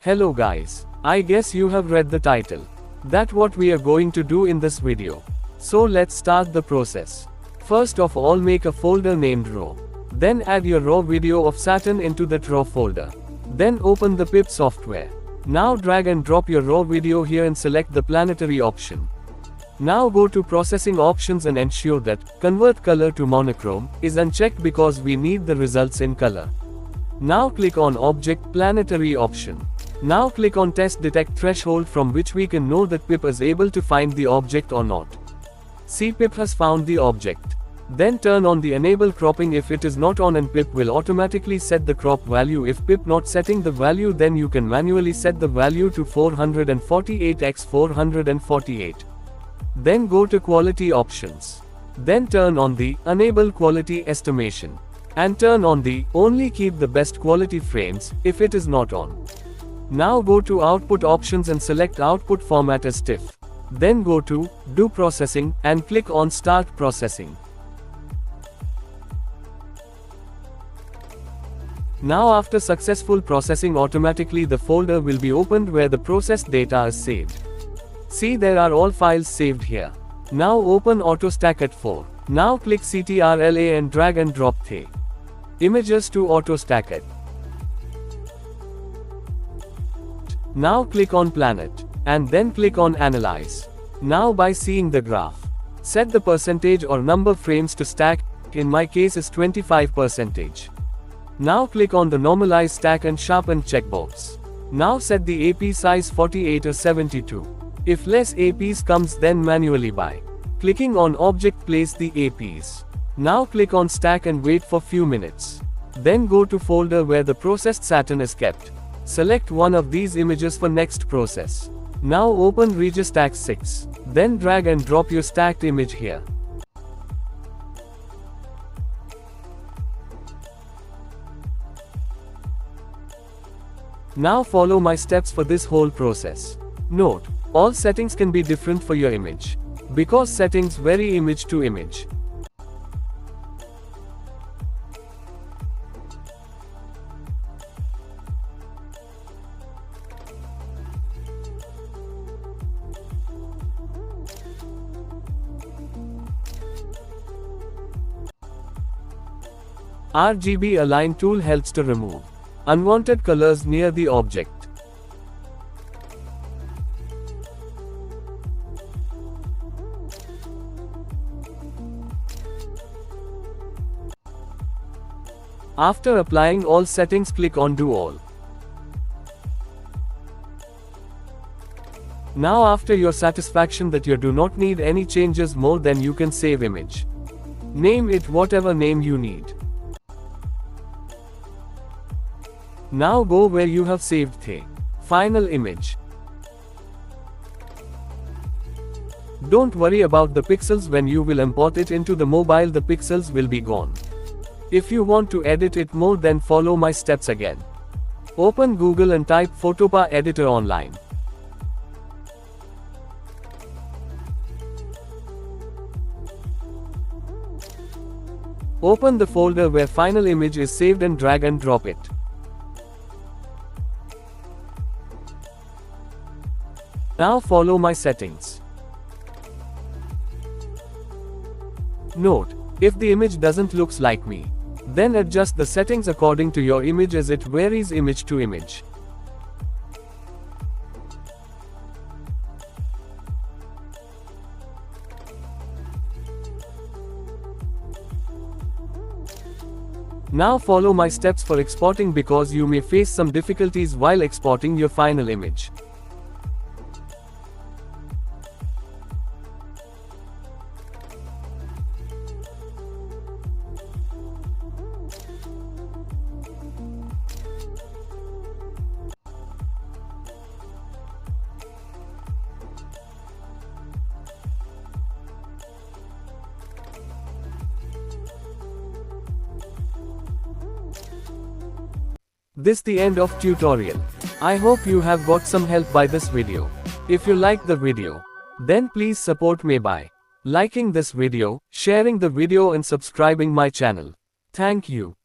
Hello guys, I guess you have read the title. That's what we are going to do in this video. So let's start the process. First of all, make a folder named raw. Then add your raw video of Saturn into that raw folder. Then open the pip software. Now drag and drop your raw video here and select the planetary option. Now go to processing options and ensure that convert color to monochrome is unchecked because we need the results in color. Now click on object planetary option. Now click on test detect threshold, from which we can know that pip is able to find the object or not. See, pip has found the object. Then turn on the enable cropping if it is not on, and pip will automatically set the crop value. If pip not setting the value, then you can manually set the value to 448x448. Then go to quality options. Then turn on the enable quality estimation. And turn on the only keep the best quality frames if it is not on. Now go to output options and select output format as TIFF. Then go to do processing and click on start processing. Now after successful processing, automatically the folder will be opened where the processed data is saved. See, there are all files saved here. Now open AutoStack at 4. Now click Ctrl+A and drag and drop the images to AutoStack it. Now click on planet, and then click on analyze. Now by seeing the graph, set the percentage or number frames to stack, in my case is 25%. Now click on the normalize stack and sharpen checkbox. Now set the AP size 48 or 72. If less APs comes, then manually by clicking on object place the APs. Now click on stack and wait for few minutes. Then go to folder where the processed Saturn is kept. Select one of these images for next process. Now open Registack 6. Then drag and drop your stacked image here. Now follow my steps for this whole process. Note, all settings can be different for your image, because settings vary image to image. RGB Align tool helps to remove unwanted colors near the object. After applying all settings, click on Do All. Now after your satisfaction that you do not need any changes more, then you can save image. Name it whatever name you need. Now go where you have saved the final image. Don't worry about the pixels. When you will import it into the mobile, the pixels will be gone. If you want to edit it more, then follow my steps again. Open Google and type Photopea Editor online. Open the folder where final image is saved and drag and drop it. Now follow my settings. Note, if the image doesn't looks like me, then adjust the settings according to your image as it varies image to image. Now follow my steps for exporting, because you may face some difficulties while exporting your final image. This the end of tutorial. I hope you have got some help by this video. If you like the video, then please support me by liking this video, sharing the video and subscribing my channel. Thank you.